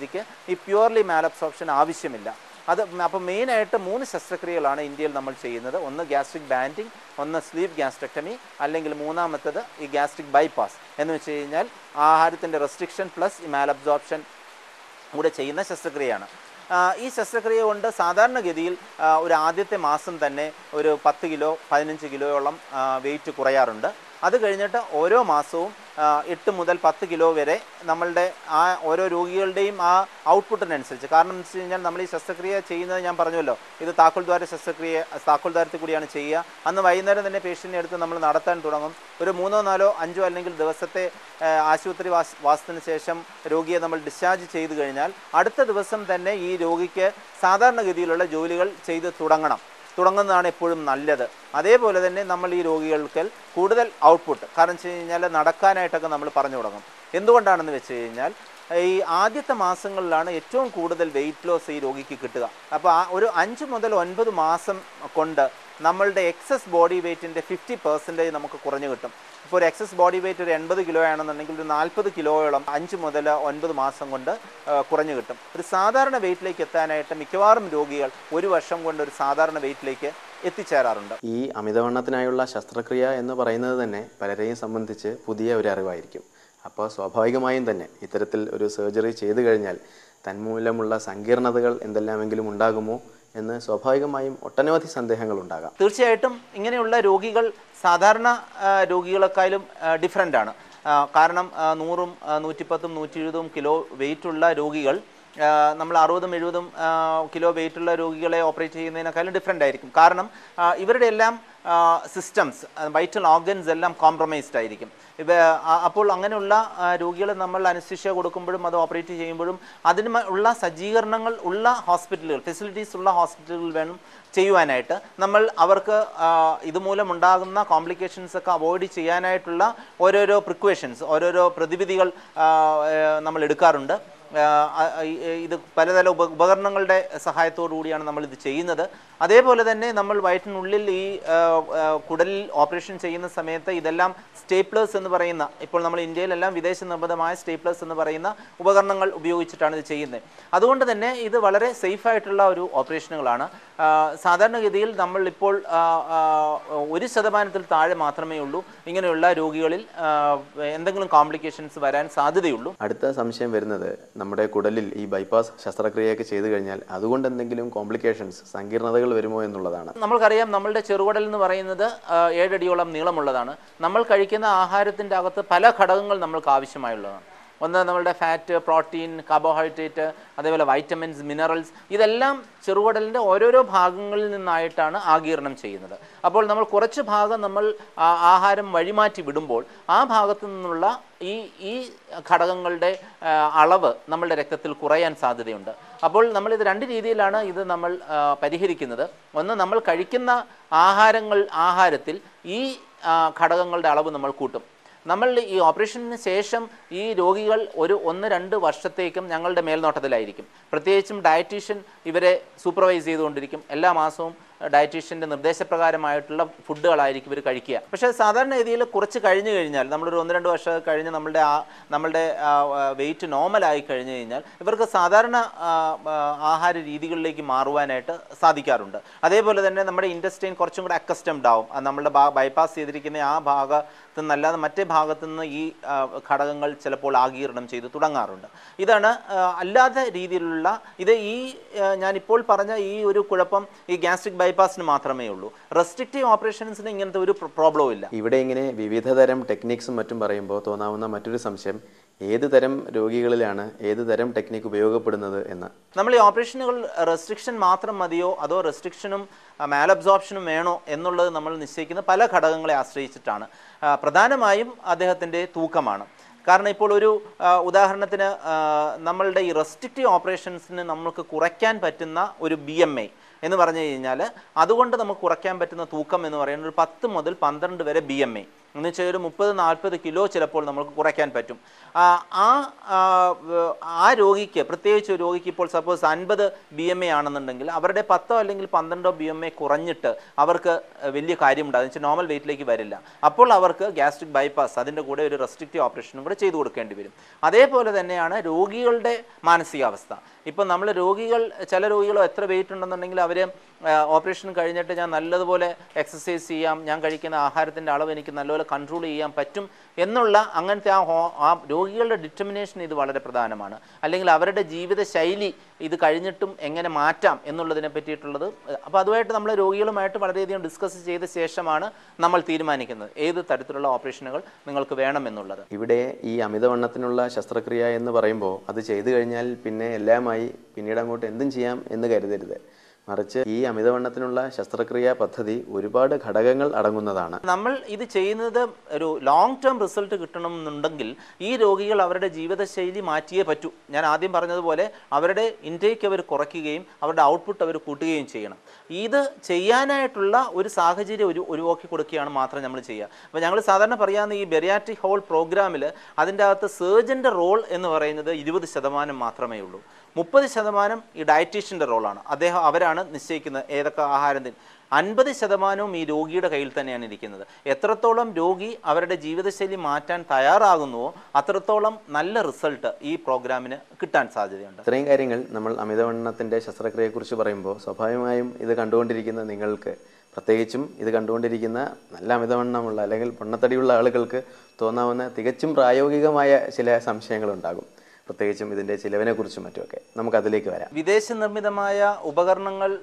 സ്ഥിതിക്ക് ഈ പ്യുവർലി മാലബ്സോർപ്ഷൻ ആവശ്യമില്ല. അപ്പോൾ മെയിനായിട്ട് 3 ശസ്ത്രക്രിയകളാണ് ഇന്ത്യയിൽ നമ്മൾ ചെയ്യുന്നത്. ഒന്ന് ഗ്യാസ്ട്രിക് ബാൻഡിങ്, ഒന്ന് സ്ലീവ് ഗ്യാസ്ട്രക്ടമി, അല്ലെങ്കിൽ മൂന്നാമത്തത് ഈ ഗ്യാസ്ട്രിക് ബൈപ്പാസ് എന്ന് വെച്ച് കഴിഞ്ഞാൽ ആഹാരത്തിൻ്റെ റെസ്ട്രിക്ഷൻ പ്ലസ് ഈ മാലബ്സോർപ്ഷൻ കൂടെ ചെയ്യുന്ന ശസ്ത്രക്രിയയാണ്. ഈ ശസ്ത്രക്രിയ കൊണ്ട് സാധാരണഗതിയിൽ ഒരു ആദ്യത്തെ മാസം തന്നെ ഒരു 10 കിലോ 15 കിലോയോളം വെയിറ്റ് കുറയാറുണ്ട്. അത് കഴിഞ്ഞിട്ട് ഓരോ മാസവും 8 മുതൽ 10 കിലോ വരെ നമ്മളുടെ ആ ഓരോ രോഗികളുടെയും ആ ഔട്ട്പുട്ടിനനുസരിച്ച്, കാരണം എന്ന് വെച്ച് കഴിഞ്ഞാൽ നമ്മൾ ഈ ശസ്ത്രക്രിയ ചെയ്യുന്നത് ഞാൻ പറഞ്ഞല്ലോ, ഇത് താക്കോൽദ്വാര ശസ്ത്രക്രിയ താക്കോൽദ്വാരത്തിൽ കൂടിയാണ് ചെയ്യുക. അന്ന് വൈകുന്നേരം തന്നെ പേഷ്യൻറ്റിനെ എടുത്ത് നമ്മൾ നടത്താൻ തുടങ്ങും. ഒരു 3, 4, 5 അല്ലെങ്കിൽ ദിവസത്തെ ആശുപത്രി വാസത്തിന് ശേഷം രോഗിയെ നമ്മൾ ഡിസ്ചാർജ് ചെയ്ത് കഴിഞ്ഞാൽ അടുത്ത ദിവസം തന്നെ ഈ രോഗിക്ക് സാധാരണഗതിയിലുള്ള ജോലികൾ ചെയ്ത് തുടങ്ങുന്നതാണ് എപ്പോഴും നല്ലത്. അതേപോലെ തന്നെ നമ്മൾ ഈ രോഗികൾക്ക് കൂടുതൽ ഔട്ട്പുട്ട്, കാരണം വെച്ച് കഴിഞ്ഞാൽ നടക്കാനായിട്ടൊക്കെ നമ്മൾ പറഞ്ഞു തുടങ്ങും. എന്തുകൊണ്ടാണെന്ന് വെച്ച് കഴിഞ്ഞാൽ ഈ ആദ്യത്തെ മാസങ്ങളിലാണ് ഏറ്റവും കൂടുതൽ വെയിറ്റ് ലോസ് ഈ രോഗിക്ക് കിട്ടുക. അപ്പോൾ ഒരു 5 മുതൽ 9 മാസം കൊണ്ട് നമ്മളുടെ എക്സസ് ബോഡി വെയ്റ്റിൻ്റെ 50% നമുക്ക് കുറഞ്ഞു കിട്ടും. ഇപ്പോൾ ഒരു എക്സസ് ബോഡി വെയ്റ്റ് ഒരു 80 കിലോ ആണെന്നുണ്ടെങ്കിൽ ഒരു 40 കിലോയോളം 5 മുതൽ 9 മാസം കൊണ്ട് കുറഞ്ഞു കിട്ടും. ഒരു സാധാരണ വെയിറ്റിലേക്ക് എത്താനായിട്ട് മിക്കവാറും രോഗികൾ 1 വർഷം കൊണ്ട് ഒരു സാധാരണ വെയിറ്റിലേക്ക് എത്തിച്ചേരാറുണ്ട്. ഈ അമിതവണ്ണത്തിനായുള്ള ശസ്ത്രക്രിയ എന്ന് പറയുന്നത് തന്നെ പലരെയും സംബന്ധിച്ച് പുതിയ ഒരു അറിവായിരിക്കും. അപ്പോൾ സ്വാഭാവികമായും തന്നെ ഇത്തരത്തിൽ ഒരു സർജറി ചെയ്തു കഴിഞ്ഞാൽ തന്മൂലമുള്ള സങ്കീർണതകൾ എന്തെല്ലാമെങ്കിലും ഉണ്ടാകുമോ എന്ന് സ്വാഭാവികമായും ഒട്ടനവധി സന്ദേഹങ്ങൾ ഉണ്ടാകാം. തീർച്ചയായിട്ടും ഇങ്ങനെയുള്ള രോഗികൾ സാധാരണ രോഗികളെക്കാളും ഡിഫറൻ്റ് ആണ്. കാരണം 100ഉം 110ഉം 120ഉം കിലോ വെയിറ്റുള്ള രോഗികൾ നമ്മൾ 60ഉം 70ഉം കിലോ വെയിറ്റുള്ള രോഗികളെ ഓപ്പറേറ്റ് ചെയ്യുന്നതിനേക്കാളും ഡിഫറൻ്റ് ആയിരിക്കും. കാരണം ഇവരുടെ എല്ലാം സിസ്റ്റംസ്, വൈറ്റൽ ഓർഗൻസ് എല്ലാം കോംപ്രമൈസ്ഡ് ആയിരിക്കും. അപ്പോൾ അങ്ങനെയുള്ള രോഗികളെ നമ്മൾ അനസ്തീഷ്യ കൊടുക്കുമ്പോഴും അത് ഓപ്പറേറ്റ് ചെയ്യുമ്പോഴും അതിന് ഉള്ള സജ്ജീകരണങ്ങൾ ഉള്ള ഹോസ്പിറ്റലുകൾ, ഫെസിലിറ്റീസ് ഉള്ള ഹോസ്പിറ്റലുകൾ വേണം ചെയ്യുവാനായിട്ട്. നമ്മൾ അവർക്ക് ഇതുമൂലം ഉണ്ടാകുന്ന കോംപ്ലിക്കേഷൻസ് ഒക്കെ അവോയ്ഡ് ചെയ്യാനായിട്ടുള്ള ഓരോരോ പ്രിക്കോഷൻസ്, ഓരോരോ പ്രതിവിധികൾ നമ്മൾ എടുക്കാറുണ്ട്. ഇത് പലതര ഉപകരണങ്ങളുടെ സഹായത്തോടു കൂടിയാണ് നമ്മളിത് ചെയ്യുന്നത്. അതേപോലെ തന്നെ നമ്മൾ വയറ്റിനുള്ളിൽ ഈ കുടലിൽ ഓപ്പറേഷൻ ചെയ്യുന്ന സമയത്ത് ഇതെല്ലാം സ്റ്റേപ്ലേഴ്സ് എന്ന് പറയുന്ന, ഇപ്പോൾ നമ്മൾ ഇന്ത്യയിലെല്ലാം വിദേശ നിർമ്മിതമായ സ്റ്റേപ്ലേഴ്സ് എന്ന് പറയുന്ന ഉപകരണങ്ങൾ ഉപയോഗിച്ചിട്ടാണ് ഇത് ചെയ്യുന്നത്. അതുകൊണ്ട് തന്നെ ഇത് വളരെ സേഫായിട്ടുള്ള ഒരു ഓപ്പറേഷനുകളാണ്. സാധാരണഗതിയിൽ നമ്മൾ ഇപ്പോൾ 1% താഴെ മാത്രമേ ഉള്ളൂ ഇങ്ങനെയുള്ള രോഗികളിൽ എന്തെങ്കിലും കോംപ്ലിക്കേഷൻസ് വരാൻ സാധ്യതയുള്ളൂ. അടുത്ത സംശയം വരുന്നത്, നമ്മുടെ കുടലിൽ ഈ ബൈപ്പാസ് ശസ്ത്രക്രിയയൊക്കെ ചെയ്തു കഴിഞ്ഞാൽ അതുകൊണ്ട് എന്തെങ്കിലും കോംപ്ലിക്കേഷൻസ്, സങ്കീർണതകൾ വരുമോ എന്നുള്ളതാണ്. നമ്മൾക്കറിയാം നമ്മളുടെ ചെറുകുടൽ എന്ന് പറയുന്നത് 7 അടിയോളം നീളമുള്ളതാണ്. നമ്മൾ കഴിക്കുന്ന ആഹാരത്തിൻ്റെ അകത്ത് പല ഘടകങ്ങൾ നമ്മൾക്ക് ആവശ്യമായുള്ളതാണ്. ഒന്ന് നമ്മളുടെ ഫാറ്റ്, പ്രോട്ടീൻ, കാർബോഹൈഡ്രേറ്റ്, അതേപോലെ വൈറ്റമിൻസ്, മിനറൽസ്, ഇതെല്ലാം ചെറുകുടലിൻ്റെ ഓരോരോ ഭാഗങ്ങളിൽ നിന്നായിട്ടാണ് ആഗിരണം ചെയ്യുന്നത്. അപ്പോൾ നമ്മൾ കുറച്ച് ഭാഗം നമ്മൾ ആഹാരം വഴിമാറ്റി വിടുമ്പോൾ ആ ഭാഗത്തു നിന്നുള്ള ഈ ഘടകങ്ങളുടെ അളവ് നമ്മളുടെ രക്തത്തിൽ കുറയാൻ സാധ്യതയുണ്ട്. അപ്പോൾ നമ്മളിത് 2 രീതിയിലാണ് ഇത് നമ്മൾ പരിഹരിക്കുന്നത്. ഒന്ന്, നമ്മൾ കഴിക്കുന്ന ആഹാരത്തിൽ ഈ ഘടകങ്ങളുടെ അളവ് നമ്മൾ കൂട്ടും. നമ്മൾ ഈ ഓപ്പറേഷന് ശേഷം ഈ രോഗികൾ ഒരു 1-2 വർഷത്തേക്കും ഞങ്ങളുടെ മേൽനോട്ടത്തിലായിരിക്കും. പ്രത്യേകിച്ചും ഡയറ്റീഷ്യൻ ഇവരെ സൂപ്പർവൈസ് ചെയ്തുകൊണ്ടിരിക്കും. എല്ലാ മാസവും ഡയറ്റീഷ്യൻ്റെ നിർദ്ദേശപ്രകാരമായിട്ടുള്ള ഫുഡുകളായിരിക്കും ഇവർ കഴിക്കുക. പക്ഷേ സാധാരണ രീതിയിൽ കുറച്ച് കഴിഞ്ഞ് കഴിഞ്ഞാൽ, നമ്മളൊരു 1-2 വർഷം കഴിഞ്ഞ് നമ്മളുടെ വെയിറ്റ് നോർമലായി കഴിഞ്ഞ് കഴിഞ്ഞാൽ ഇവർക്ക് സാധാരണ ആഹാര രീതികളിലേക്ക് മാറുവാനായിട്ട് സാധിക്കാറുണ്ട്. അതേപോലെ തന്നെ നമ്മുടെ ഇൻറ്റസ്റ്റൈൻ കുറച്ചും കൂടെ അക്കസ്റ്റംഡ് ആവും. നമ്മളുടെ ബൈപ്പാസ് ചെയ്തിരിക്കുന്ന ആ ഭാഗത്തു നിന്നല്ലാതെ മറ്റേ ഭാഗത്തു നിന്ന് ഈ ഘടകങ്ങൾ ചിലപ്പോൾ ആഗീരണം ചെയ്ത് തുടങ്ങാറുണ്ട്. ഇതാണ് അല്ലാത്ത രീതിയിലുള്ള ഞാനിപ്പോൾ പറഞ്ഞ ഈ ഒരു കുഴപ്പം ഈ ഗ്യാസ്ട്രിക് ബൈപ്പാസിന് മാത്രമേ ഉള്ളൂ. റെസ്ട്രിക്റ്റീവ് ഓപ്പറേഷൻസിന് ഇങ്ങനത്തെ ഒരു പ്രോബ്ലവും ഇല്ല. ഇവിടെ ഇങ്ങനെ വിവിധ തരം ടെക്നിക്സും മറ്റും പറയുമ്പോൾ തോന്നാവുന്ന മറ്റൊരു സംശയം, ഏത് തരം രോഗികളിലാണ് ഏത് തരം ടെക്നിക്ക് ഉപയോഗപ്പെടുന്നത് എന്ന്. നമ്മൾ ഈ ഓപ്പറേഷനുകൾ റെസ്ട്രിക്ഷൻ മാത്രം മതിയോ അതോ റെസ്ട്രിക്ഷനും മാലബ്സോർപ്ഷനും വേണോ എന്നുള്ളത് നമ്മൾ നിശ്ചയിക്കുന്ന പല ഘടകങ്ങളെ ആശ്രയിച്ചിട്ടാണ്. പ്രധാനമായും അദ്ദേഹത്തിൻ്റെ തൂക്കമാണ്. കാരണം ഇപ്പോൾ ഒരു ഉദാഹരണത്തിന് നമ്മളുടെ ഈ റെസ്ട്രിക്റ്റീവ് ഓപ്പറേഷൻസിന് നമുക്ക് കുറയ്ക്കാൻ പറ്റുന്ന ഒരു BMI എന്ന് പറഞ്ഞു കഴിഞ്ഞാൽ അതുകൊണ്ട് നമുക്ക് കുറയ്ക്കാൻ പറ്റുന്ന തൂക്കം എന്ന് പറയുന്നത് ഒരു 10 മുതൽ 12 വരെ BMI. എന്ന് വെച്ചാൽ ഒരു 30-40 കിലോ ചിലപ്പോൾ നമുക്ക് കുറയ്ക്കാൻ പറ്റും. ആ രോഗിക്ക്, പ്രത്യേകിച്ച് രോഗിക്ക് ഇപ്പോൾ സപ്പോസ് 50 BMI ആണെന്നുണ്ടെങ്കിൽ അവരുടെ 10 അല്ലെങ്കിൽ 12 BMI കുറഞ്ഞിട്ട് അവർക്ക് വലിയ കാര്യമുണ്ടാകും, എന്ന് വെച്ചാൽ നോർമൽ വെയിറ്റിലേക്ക് വരില്ല. അപ്പോൾ അവർക്ക് ഗ്യാസ്ട്രിക് ബൈപ്പാസ്, അതിൻ്റെ കൂടെ ഒരു റെസ്ട്രിക്റ്റീവ് ഓപ്പറേഷനും കൂടെ ചെയ്തു കൊടുക്കേണ്ടി വരും. അതേപോലെ തന്നെയാണ് രോഗികളുടെ മാനസികാവസ്ഥ. ഇപ്പം നമ്മൾ ചില രോഗികൾ എത്ര വെയിറ്റ് ഉണ്ടെന്നുണ്ടെങ്കിൽ അവർ ഓപ്പറേഷൻ കഴിഞ്ഞിട്ട് ഞാൻ നല്ലതുപോലെ എക്സസൈസ് ചെയ്യാം, ഞാൻ കഴിക്കുന്ന ആഹാരത്തിൻ്റെ അളവ് എനിക്ക് നല്ലപോലെ കൺട്രോൾ ചെയ്യാൻ പറ്റും എന്നുള്ള അങ്ങനത്തെ ആ രോഗികളുടെ ഡിറ്റർമിനേഷൻ ഇത് വളരെ പ്രധാനമാണ്. അല്ലെങ്കിൽ അവരുടെ ജീവിതശൈലി ഇത് കഴിഞ്ഞിട്ടും എങ്ങനെ മാറ്റാം എന്നുള്ളതിനെ പറ്റിയിട്ടുള്ളത്. അപ്പോൾ അതുമായിട്ട് നമ്മൾ രോഗികളുമായിട്ട് വളരെയധികം ഡിസ്കസ് ചെയ്ത ശേഷമാണ് നമ്മൾ തീരുമാനിക്കുന്നത് ഏത് തരത്തിലുള്ള ഓപ്പറേഷനുകൾ നിങ്ങൾക്ക് വേണമെന്നുള്ളത്. ഇവിടെ ഈ അമിതവണ്ണത്തിനുള്ള ശസ്ത്രക്രിയ എന്ന് പറയുമ്പോൾ അത് ചെയ്തു കഴിഞ്ഞാൽ പിന്നെ എല്ലാമായി പിന്നീട് അങ്ങോട്ട് എന്തും ചെയ്യാം എന്ന് കരുതരുത്. മറിച്ച് ഈ അമിതവണ്ണത്തിനുള്ള ശസ്ത്രക്രിയാ പദ്ധതി ഒരുപാട് ഘടകങ്ങൾ അടങ്ങുന്നതാണ്. നമ്മൾ ഇത് ചെയ്യുന്നത് ഒരു ലോങ് ടേം റിസൾട്ട് കിട്ടണമെന്നുണ്ടെങ്കിൽ ഈ രോഗികൾ അവരുടെ ജീവിതശൈലി മാറ്റിയേ പറ്റൂ. ഞാൻ ആദ്യം പറഞ്ഞതുപോലെ അവരുടെ ഇൻടേക്ക് അവർ കുറയ്ക്കുകയും അവരുടെ ഔട്ട്പുട്ട് അവർ കൂട്ടുകയും ചെയ്യണം. ഇത് ചെയ്യാനായിട്ടുള്ള ഒരു സാഹചര്യം ഒഴിവാക്കി കൊടുക്കുകയാണ് മാത്രം നമ്മൾ ചെയ്യുക. അപ്പോൾ ഞങ്ങൾ സാധാരണ പറയാവുന്ന ഈ ബെറിയാട്രിക് ഹോൾ പ്രോഗ്രാമിൽ അതിൻ്റെ അകത്ത് സർജൻ്റെ റോൾ എന്ന് പറയുന്നത് 20% മാത്രമേ ഉള്ളൂ. 30% ഈ ഡയറ്റീഷ്യൻ്റെ റോളാണ്. അവരാണ് നിശ്ചയിക്കുന്നത് ഏതൊക്കെ ആഹാരത്തിന്. 50% ഈ രോഗിയുടെ കയ്യിൽ തന്നെയാണ് ഇരിക്കുന്നത്. എത്രത്തോളം രോഗി അവരുടെ ജീവിതശൈലി മാറ്റാൻ തയ്യാറാകുന്നുവോ അത്രത്തോളം നല്ല റിസൾട്ട് ഈ പ്രോഗ്രാമിന് കിട്ടാൻ സാധ്യതയുണ്ട്. ഇത്രയും കാര്യങ്ങൾ നമ്മൾ അമിതവണ്ണത്തിൻ്റെ ശസ്ത്രക്രിയയെക്കുറിച്ച് പറയുമ്പോൾ സ്വാഭാവികമായും ഇത് കണ്ടുകൊണ്ടിരിക്കുന്ന നിങ്ങൾക്ക്, പ്രത്യേകിച്ചും ഇത് കണ്ടുകൊണ്ടിരിക്കുന്ന നല്ല അമിതവണ്ണമുള്ള അല്ലെങ്കിൽ പൊണ്ണത്തടിയുള്ള ആളുകൾക്ക് തോന്നാവുന്ന തികച്ചും പ്രായോഗികമായ ചില സംശയങ്ങളുണ്ടാകും. പ്രത്യേകിച്ചും ഇതിൻ്റെ ചിലവിനെക്കുറിച്ചും മറ്റുമൊക്കെ നമുക്കതിലേക്ക് വരാം. വിദേശ നിർമ്മിതമായ ഉപകരണങ്ങൾ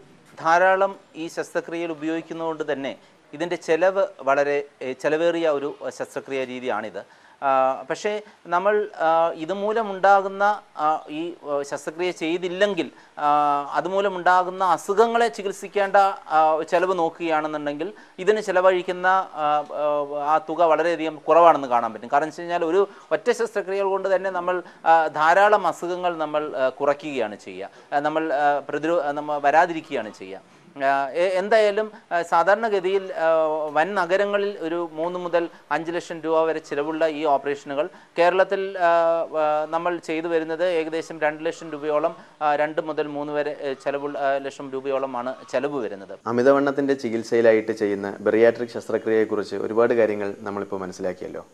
ധാരാളം ഈ ശസ്ത്രക്രിയയിൽ ഉപയോഗിക്കുന്നതുകൊണ്ട് തന്നെ ഇതിൻ്റെ ചിലവ് വളരെ ചിലവേറിയ ഒരു ശസ്ത്രക്രിയ രീതിയാണിത്. പക്ഷേ നമ്മൾ ഇതുമൂലമുണ്ടാകുന്ന ഈ ശസ്ത്രക്രിയ ചെയ്തില്ലെങ്കിൽ അതുമൂലമുണ്ടാകുന്ന അസുഖങ്ങളെ ചികിത്സിക്കേണ്ട ചിലവ് നോക്കുകയാണെന്നുണ്ടെങ്കിൽ ഇതിന് ചിലവഴിക്കുന്ന ആ തുക വളരെയധികം കുറവാണെന്ന് കാണാൻ പറ്റും. കാരണം വെച്ച് കഴിഞ്ഞാൽ ഒരു ഒറ്റ ശസ്ത്രക്രിയകൾ കൊണ്ട് തന്നെ നമ്മൾ ധാരാളം അസുഖങ്ങൾ നമ്മൾ കുറയ്ക്കുകയാണ് ചെയ്യുക, നമ്മൾ വരാതിരിക്കുകയാണ് ചെയ്യുക. എന്തായാലും സാധാരണഗതിയിൽ വൻ നഗരങ്ങളിൽ ഒരു 3 മുതൽ 5 ലക്ഷം രൂപ വരെ ചിലവുള്ള ഈ ഓപ്പറേഷനുകൾ കേരളത്തിൽ നമ്മൾ ചെയ്തു വരുന്നത് ഏകദേശം 2 ലക്ഷം രൂപയോളം, 2 മുതൽ 3 വരെ ലക്ഷം രൂപയോളമാണ് ചിലവ് വരുന്നത്. അമിതവണ്ണത്തിൻ്റെ ചികിത്സയിലായിട്ട് ചെയ്യുന്ന ബെറിയാട്രിക് ശസ്ത്രക്രിയയെക്കുറിച്ച് ഒരുപാട് കാര്യങ്ങൾ നമ്മളിപ്പോൾ മനസ്സിലാക്കിയല്ലോ.